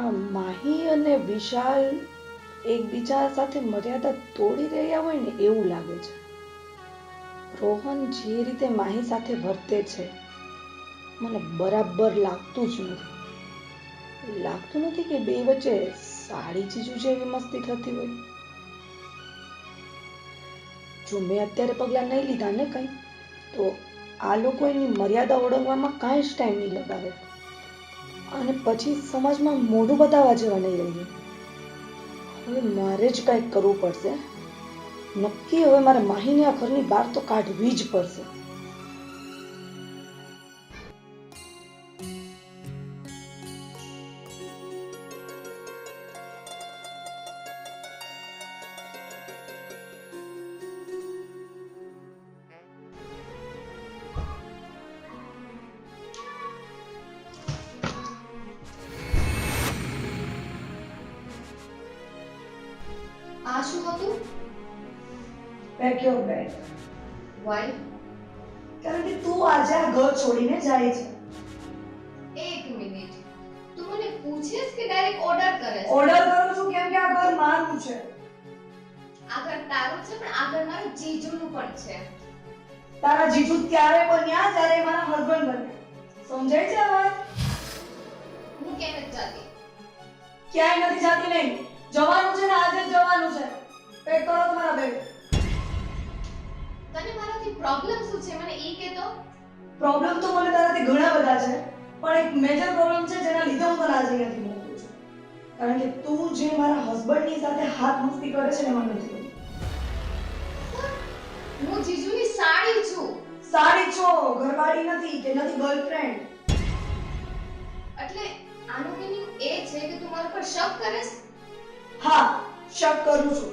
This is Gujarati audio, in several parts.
આ માહી અને વિશાલ એકબીજા સાથે મર્યાદા તોડી રહ્યા હોય ને એવું લાગે છે. રોહન જે રીતે માહી સાથે વર્તે છે મને બરાબર લાગતું જ નથી. લાગતું નથી કે બે વચ્ચે સાડી ચીજુ જેવી મસ્તી થતી હોય. જો મેં અત્યારે પગલાં નહીં લીધા ને કંઈ તો આ લોકો એની મર્યાદા ઓળંગવામાં કાંઈ જ ટાઈમ નહીં લગાવે અને પછી સમાજમાં મોઢું બતાવવા જેવા નહીં રહીએ. હવે મારે જ કંઈક કરવું પડશે. નક્કી હવે મારે માહીને આ ઘરની બહાર તો કાઢવી જ પડશે. આ શું હતું? Pack your bag. વાય? કારણ કે તું આજે આ ઘર છોડીને જાય છે. એક મિનિટ, તું મને પૂછેસ કે ડાયરેક્ટ ઓર્ડર કરે છે? ઓર્ડર કરું છું કેમ કે આ ઘર મારું છે. આ ઘર તારું છે પણ આ ઘર મારું જીજુનું પણ છે. તારા જીજુ ત્યારે બન્યા જ્યારે એ મારા હસબન્ડ બન્યા. સમજાય છે આ વાત? હું કેમ જ જાતી? ક્યાંય નથી જાતી. નહીં જવાનું છે ને આજે જ જવાનું છે. પેક કરો તમારા બેગ. તને મારાથી પ્રોબ્લેમ શું છે મને એ કે તો? પ્રોબ્લેમ તો મને તારાથી ઘણા બધા છે પણ એક મેજર પ્રોબ્લેમ છે જેના લીધે હું તને આજે અહીંયાથી મોકલું છું. કારણ કે તું જે મારા હસબન્ડની સાથે હાથ મસ્તી કરે છે ને મને નથી ગમતું. હું જીજુની સાડી છું. સારી છો, ઘરવાળી નથી કે નથી ગર્લફ્રેન્ડ. એટલે આનું મીનિંગ એ છે કે તું મારા પર શક કરેસ? હા, શક કરું છું.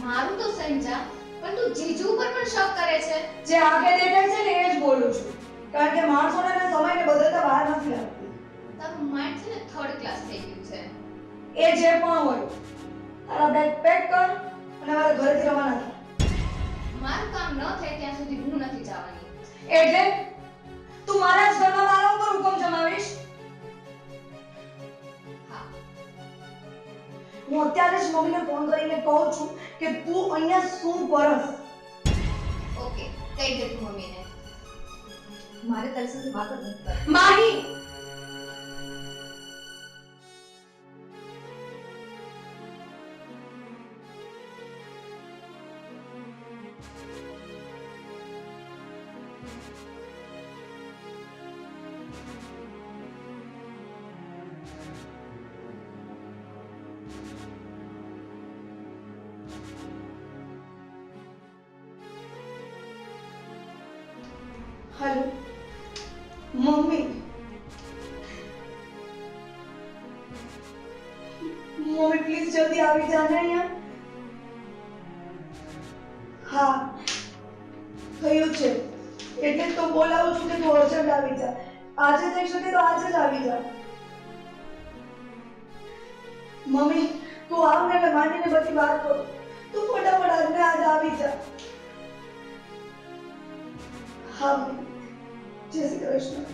મારું તો સમજા પણ તું જીજુ ઉપર પણ શક કરે છે. જે આગે દેખાય છે ને એ જ બોલું છું. કારણ કે માણસોને સમયને બદલતા વાર નથી લાગતી. તારું માઇન્ડ છે ને થર્ડ ક્લાસ થઈ ગયું છે. એ જે પણ હોય તારા બેગ પેક કર અને મારા ઘરેથી રવાના થા. મારું કામ ન થાય ત્યાં સુધી હું નથી જવાની. એટલે તું મારા જ ઘરમાં મારા ઉપર હુકમ જમાવીશ? હા. હું અત્યારે જ મમ્મીને ફોન કરીને કહું છું કે તું અહીંયા શું કરસ. ઓકે, કહી દે તું મમ્મીને. મારે તારી સાથે વાત જ નથી કરવી. Mahi, hello mummy. Mummy please જલ્દી આવી જા ને અહીંયા. હા થયું છે એટલે જ તો બોલાવું છું કે તું અર્જન્ટ આવી જા. આજે થઈ શકે તો આજે જ આવી જા. મમ્મી તું આવ ને એટલે માંડીને બધી વાત કરું. તું ફટાફટ આજને આજે આવી જા. હા મમ્મી. જય શ્રી કૃષ્ણ.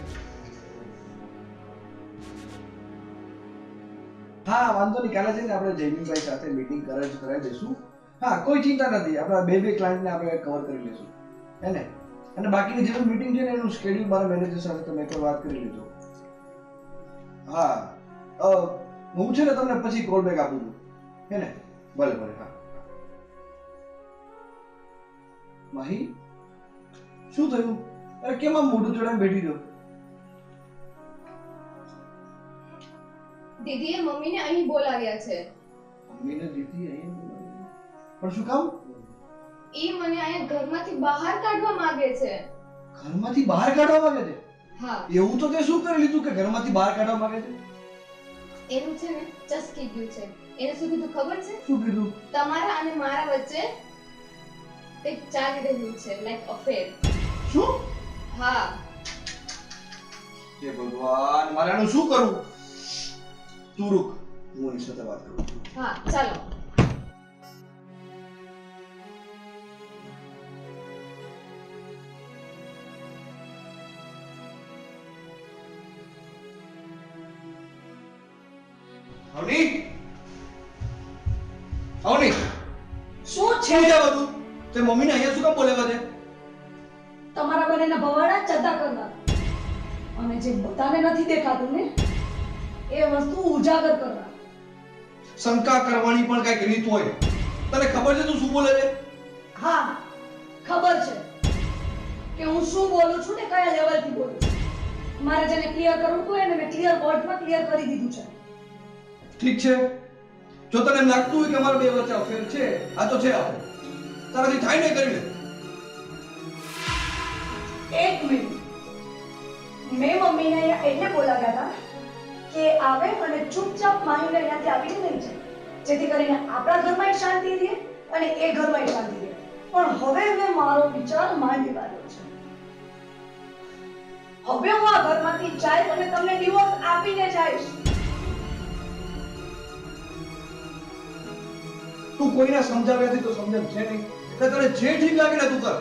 હા વાંધો નહીં, કાલે જઈને આપણે જયમીનભાઈ સાથે મીટિંગ કરાવી દઈશું. હા કોઈ ચિંતા નથી, આપણા બે ક્લાયન્ટને આપણે કવર કરી લઈશું હે ને. અને બાકીની જે મીટિંગ છે ને એનું શેડ્યુલ મારા મેનેજર સાથે તમે એકવાર વાત કરી લેજો. હા હું છે ને તમને પછી કોલ બેક આપું છું હે ને. ભલે ભલે. હા માહી શું થયું? અરે કેમ આમ મોઢું ચડાવીને બેઠી રહ્યો? દીદીએ મમ્મીને અહીં બોલાવ્યા છે. મમ્મીને દીધી અહીંયા પણ શું કામ? ઈ મને અહીંયા ઘરમાંથી બહાર કાઢવા માંગે છે. ઘરમાંથી બહાર કાઢવા માંગે છે? હા. એવું તો તે શું કરી લીધું કે ઘરમાંથી બહાર કાઢવા માંગે છે? એનું છે ને ચસકી ગયું છે. એને શું કીધું ખબર છે? શું કીધું? તમારા અને મારા વચ્ચે એક ચાલી રહ્યું છે, લાઈક અફેર. શું? હા. હે ભગવાન, મારે આનું શું કરવું? તું રૂક, હું એની સાથે વાત કરું છું. હા ચાલો. અવની અવની શું છે શું છે બધું? તે મમ્મીને અહીંયા શું કામ બોલાવ્યા છે? તમારા બંનેના ભવાડા ચતા કરવા અને જે બધાને નથી દેખાતું ને એ વસ્તુ ઉજાગર કરવા. શંકા કરવાની પણ કઈક રીત હોય. તને ખબર છે તું શું બોલે છે? હા ખબર છે કે હું શું બોલું છું ને કયા લેવલથી બોલું છું. મારે જેને ક્લિયર કરવું હતું એને મેં ક્લિયર વર્ડમાં ક્લિયર કરી દીધું છે. ઠીક છે, જો તને એમ લાગતું હોય કે અમારા બે વચ્ચે અફેર છે, આ તો છે આપણે. તારાથી થાય નહીં કરી લે. એક મિનિટ, મેં મમ્મીને અહીંયા એટલે બોલાવ્યા હતા કે આવે અને ચૂપચાપ માહીને અહીંયાથી આવીને લઈ જાય, જેથી કરીને આપણા ઘરમાં શાંતિ રહે અને એ ઘરમાં શાંતિ રહે. પણ હવે મેં મારો વિચાર માંડી કાઢ્યો છે. હવે હું આ ઘરમાંથી જઈશ અને તમને ડિવોર્સ આપીને જઈશ. તું કોઈને સમજાવ્યાથી તો સમજણ છે નહીં, એટલે તને જે ઠીક લાગે ને તું કર.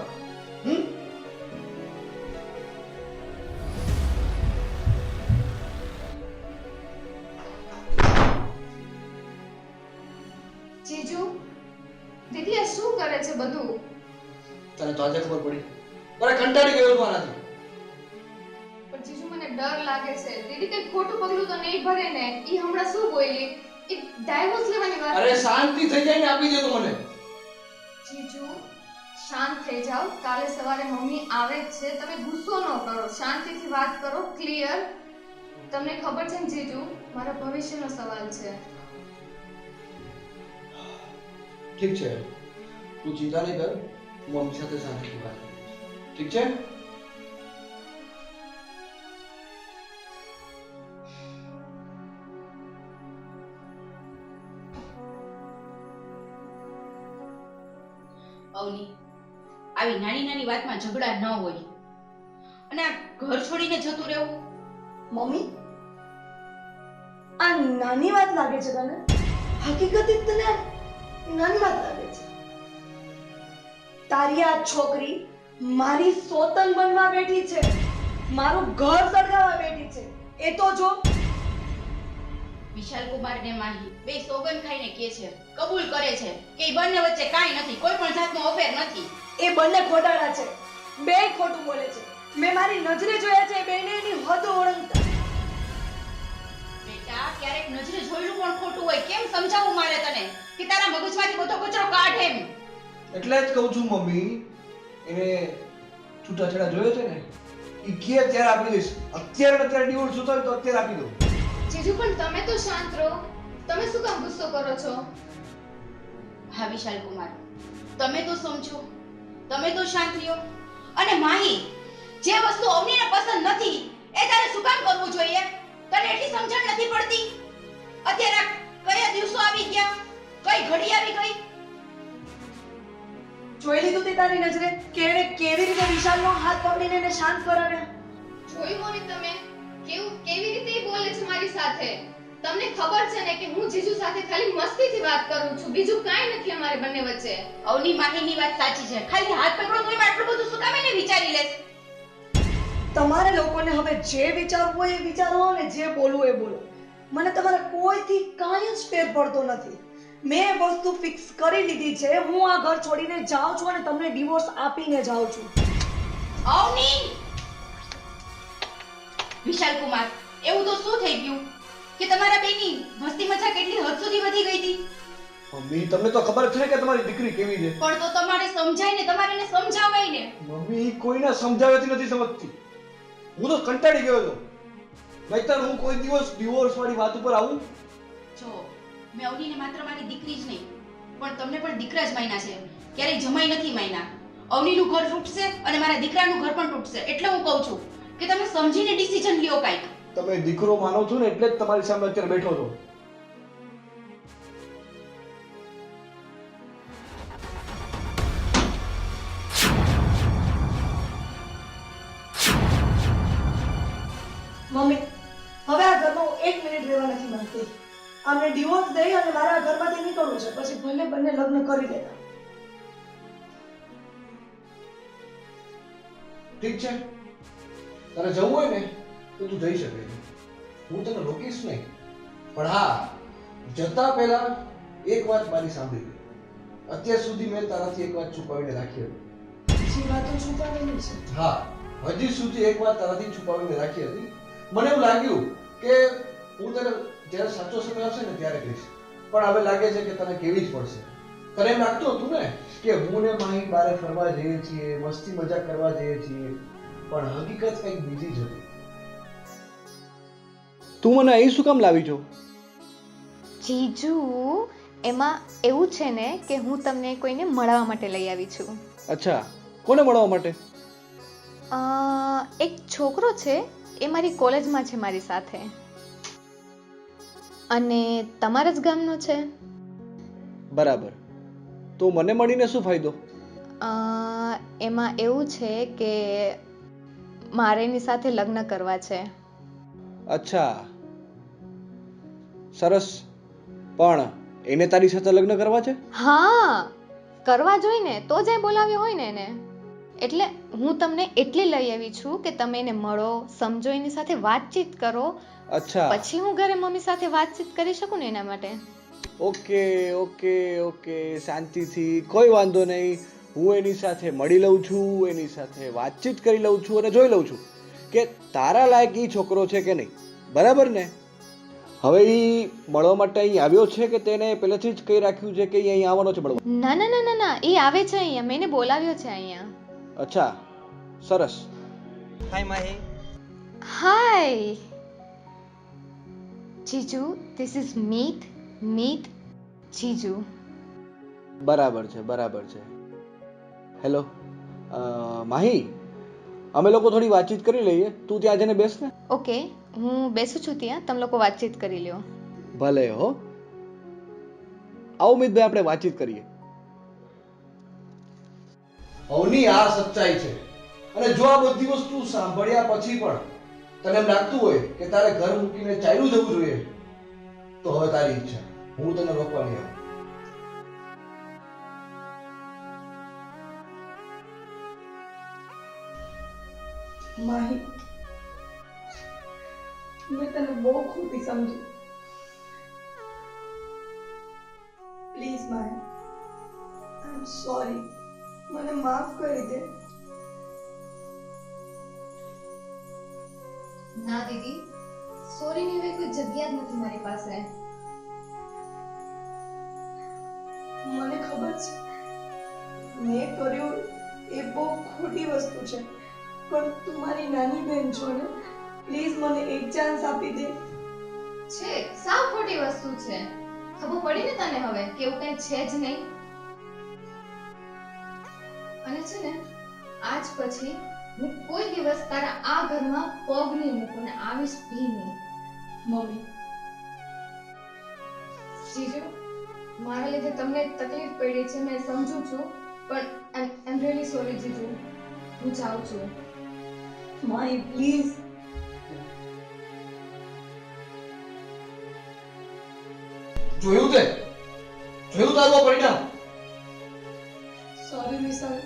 જીજુ દીદી આ શું કરે છે બધું? તને તો આજે ખબર પડી. મારે કંટાળી ગયો છું આનાથી. પણ જીજુ મને ડર લાગે છે. દીદી કઈ ખોટું પગલું તો નહીં ભરે ને? ઈ હમણાં શું બોલી? ઈ ડાયવોર્સ લેવાની વાત. અરે શાંતિ થઈ જાય ને આપી દે તો મને. જીજુ શાંત થઈ જાઓ. કાલે સવારે મમ્મી આવે જ છે. તમે ગુસ્સો ન કરો, શાંતિથી વાત કરો, ક્લિયર. તમને ખબર છે ને જીજુ, મારા ભવિષ્યનો સવાલ છે. ઠીક છે, તું ચિંતા નહીં કર. હું મમ્મી સાથે શાંતિથી વાત કરીશ. ઠીક છે? અવની, આવી નાની નાની વાતમાં ઝઘડા ન હોય અને આ ઘર છોડીને જતું રહેવું. મમ્મી, આ નાની વાત લાગે છે તને? હકીકતે તને નાની વાત લાગે છે? તારી આ છોકરી મારી સોતન બનવા બેઠી છે, મારું ઘર સળગાવવા બેઠી છે. એ તો જો. વિશાલ કુમાર ને માહી બે સોગન ખાઈને કહે છે, કબૂલ કરે છે કે એ બંને વચ્ચે કાંઈ નથી, કોઈ પણ જાતનો અફેર નથી. એ બંને ખોટાડા છે, બે ખોટું બોલે છે. મેં મારી નજરે જોયા છે બેને એની હદ ઓળંગતા. બેટા, ક્યારેક નજરે જોયેલું પણ ખોટું હોય. કેમ સમજાવું મારે તને કે તારા મગજમાંથી બધો કચરો કાઢ એમ? એટલે જ કહું છું મમ્મી, એને છૂટાછેડા જોયો છે ને, એ કે ત્યારે આપી દઈશ. અત્યારે ડિવોર્સ જોતો હોય તો અત્યારે આપી દઉં. જીજુ પણ તમે તો શાંત રહો. તમે શું કામ ગુસ્સો કરો છો? હા વિશાલ કુમાર, તમે તો સમજો, તમે તો શાંત રહ્યો. અને માહી, જે વસ્તુ અવનીને પસંદ નથી એ તારે શું કામ કરવું જોઈએ? તને એટલી સમજણ નથી પડતી? અત્યારે આ કયા દિવસો આવી ગયા, કઈ ઘડી આવી ગઈ? જોઈ લીધું તે તારી નજરે કે એને કેવી રીતે વિશાલનો હાથ પકડીને એને શાંત કરાવ્યા? જોયું મોની તમે કેવી રીતે ઈ બોલે છે મારી સાથે? તમને ખબર છે ને કે હું જીજુ સાથે ખાલી મસ્તીથી વાત કરું છું, બીજું કાંઈ નથી અમારે બંને વચ્ચે. અવની માહીની વાત સાચી છે, ખાલી હાથ પકડો તોય આટલું બધું શું કામ એને વિચારી લેશ? તમારે લોકોને હવે જે વિચારવું હોય એ વિચારો અને જે બોલવું એ બોલો. મને તમારા કોઈથી કાંઈ જ ફેર પડતો નથી. મેં વસ્તુ ફિક્સ કરી લીધી છે. હું આ ઘર છોડીને જાઉં છું અને તમને ડિવોર્સ આપીને જાઉં છું. અવની! વિશાલ કુમાર, એવું તો શું થઈ ગયું કે તમારા બેની મસ્તી મજાક કેટલી હદ સુધી વધી ગઈ હતી? મમ્મી, તમને તો ખબર છે કે તમારી દીકરી કેવી છે. પણ તો તમારે સમજાય ને, તમારે એને સમજાવાય ને. મમ્મી, કોઈને સમજાવવાથી નથી સમજતી. હું તો કંટાળી ગયો છું. નહીતર હું કોઈ દિવસ ડિવોર્સ વાળી વાત ઉપર આવું? જો, મેં અવનીને માત્ર મારી દીકરી જ નહીં, પણ તમને પણ દીકરા જ માન્યા છે, ક્યારેય જમાઈ નથી માન્યા. અવનીનું ઘર તૂટશે અને મારા દીકરાનું ઘર પણ તૂટશે. એટલે હું કહું છું કે તમે સમજીને ડિસિઝન લ્યો કાંઈક. તમે દીકરો માનો છો ને એટલે જ તમારી સામે અત્યારે બેઠો છો. મમ્મી, હવે આ ઘરમાં હું 1 મિનિટ રહેવા નથી માંગતી. આમને ડિવોર્સ દઈ અને મારા ઘરમાંથી નીકળવું છે. પછી ભલે બંને લગ્ન કરી દેતા. ઠીક છે, તારે જવું હોય ને તો તું જઈ શકે છે. હું તને રોકીશ નહીં. પણ હા, જતા પહેલા એક વાત મારી સાંભળી લે. અત્યાર સુધી મેં તારાથી એક વાત છુપાવીને રાખી હતી. જે વાતો છુપાવેલી છે. હા, હજી સુધી એક વાત તારાથી છુપાવીને રાખી હતી. મને એવું લાગ્યું કે હું તને જ્યારે સાચો સમય આવશે ને ત્યારે કહીશ, પણ હવે લાગે છે કે તને કેવી જ પડશે. તને એમ લાગતું હતું ને કે હું ને માહી બારે ફરવા જઈએ છીએ, મસ્તી મજા કરવા જઈએ છીએ, પણ હકીકત કંઈક બીજી જ હતી. તું મને અહીં શું કામ લાવી છો? જીજુ, એમાં એવું છે ને કે હું તમને કોઈને મળવા માટે લઈ આવી છું. અચ્છા, કોને મળવા માટે? એક છોકરો છે, એ મારી કોલેજમાં છે મારી સાથે, અને તમારા જ ગામનો છે. બરાબર. તો મને મળીને શું ફાયદો? એમાં એવું છે કે મારે એની સાથે લગ્ન કરવા છે. અચ્છા, સરસ. પણ એને તારી સાથે લગ્ન કરવા છે? હા, કરવા જોઈએ ને, તો જ બોલાવ્યો હોય ને એને. એટલે હું તમને એટલી લઈ આવી છું કે તમે એને મળો, સમજો, એની સાથે વાતચીત કરો. અચ્છા, પછી હું ઘરે મમ્મી સાથે વાતચીત કરી શકું ને એના માટે. ઓકે ઓકે ઓકે, શાંતિથી, કોઈ વાંધો નહીં. હું એની સાથે મળી લઉં છું, એની સાથે વાતચીત કરી લઉં છું અને જોઈ લઉં છું કે તારા લાયક ઈ છોકરો છે કે નહીં. બરાબર ને? હવે ઈ મળવા માટે અહીં આવ્યો છે કે તેને પહેલેથી જ કહી રાખ્યું છે કે ઈ અહીં આવવાનો છે મળવા? ના ના ના ના ના, એ આવે છે અહીંયા, મેં એને બોલાવ્યો છે અહીંયા. અચ્છા, સરસ. હાય માહી. હાય જીજુ, ધીસ ઇઝ મીત જીજુ. બરાબર છે, બરાબર છે. હેલો માહી, અમે લોકો થોડી વાતચીત કરી લઈએ. તું ત્યાં જઈને બેસ ને. ઓકે, હું બેસું છું ત્યાં, તમે લોકો વાતચીત કરી લ્યો. ભલે હો. આવો મિતભાઈ, આપણે વાતચીત કરીએ. અવની આ સચ્ચાઈ છે, અને જો આ બધી વસ્તુ સાંભળ્યા પછી પણ તને એમ લાગતું હોય કે તારે ઘર મૂકીને ચાલ્યું જવું જોઈએ, તો હવે તારી ઈચ્છા, હું તને રોકવા નહીં આવું. માહી, મેં તને બહુ ખોટી સમજી. Please Mahi, I am sorry. મને માફ કરી દે. ના દીદી, સોરીની હવે કોઈ જગ્યા જ નથી મારી પાસે. મને ખબર છે મેં કર્યું એ બહુ ખોટી વસ્તુ છે, પણ તું મારી નાની બહેન છો ને, પ્લીઝ મને એક ચાન્સ આપી દે. છે, સાવ ખોટી વસ્તુ છે. ખબર પડી ને તને હવે કે એવું કંઈ છે જ નહીં. અને છે ને, આજ પછી હું કોઈ દિવસ તારા આ ઘરમાં પગ નહીં મૂકું ને આવીશ ભી નહીં. મમ્મી, જીજુ, મારા લીધે તમને તકલીફ પડી છે, મેં સમજુ છું, પણ આઈ એમ રિયલી સોરી જીજુ. હું જાઉં છું. માહી પ્લીઝ. જોયું તારું પરિણામ. સોરી વિશાલ,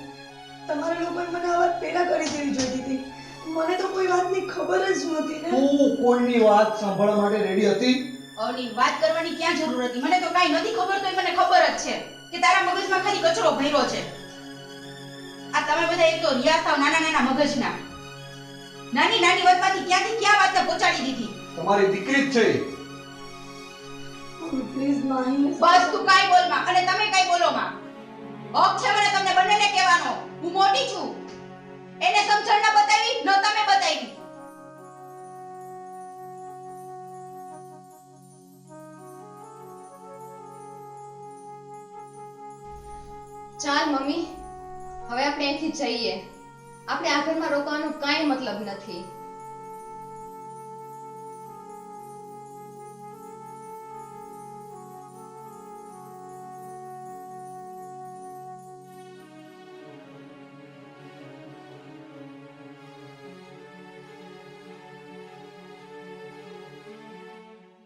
તમારા લોકોએ મને આ વાત પહેલા કરી દેવી જોઈતી હતી. મને તો કોઈ વાતની ખબર જ નહોતી ને. તું કોઈની વાત સાંભળવા માટે રેડી હતી? ઓની વાત કરવાની ક્યાં જરૂર હતી? મને તો કાઈ નથી ખબર, તોય મને ખબર જ છે કે તારા મગજમાં ખાલી કચરો ભર્યો છે. આ તમે બધા એક તો રિયા સાવ નાના નાના મગજના, નાની નાની વાતમાંથી ક્યાંથી ક્યાં વાતને પહોંચાડી દીધી. તમારી દીકરી જ છે. પ્લીઝ માહી. બસ તું કાઈ બોલ માં, અને તમે કાઈ બોલો માં. હક છે મને તમને બંનેને કહેવાનો. હું મોટી છું, એને સમજણ ના બતાવી, ન તમે બતાવી. ચાલ મમ્મી, હવે આપણે અહીંથી જઈએ. આપણે આ ઘરમાં રોકાવાનો કાંઈ મતલબ નથી.